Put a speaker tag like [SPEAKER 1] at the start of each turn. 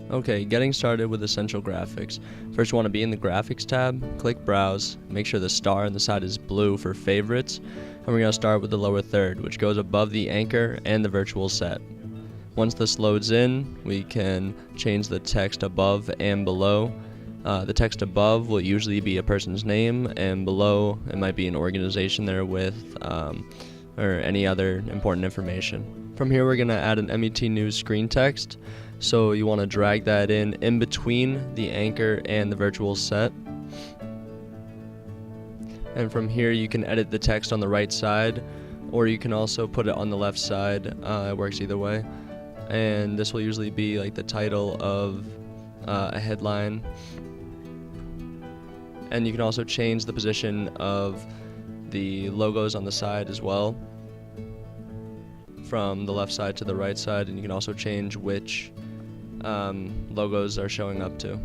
[SPEAKER 1] Okay, getting started with Essential Graphics. First, you want to be in the Graphics tab, click Browse, make sure the star on the side is blue for favorites, and we're going to start with the lower third, which goes above the anchor and the virtual set. Once this loads in, we can change the text above and below. The text above will usually be a person's name, and below it might be an organization they're with, or any other important information. From here, we're going to add an MET News screen text. So you want to drag that in between the anchor and the virtual set. And from here you can edit the text on the right side, or you can also put it on the left side. It works either way. And this will usually be like the title of a headline. And you can also change the position of the logos on the side as well, from the left side to the right side, and you can also change which logos are showing up to.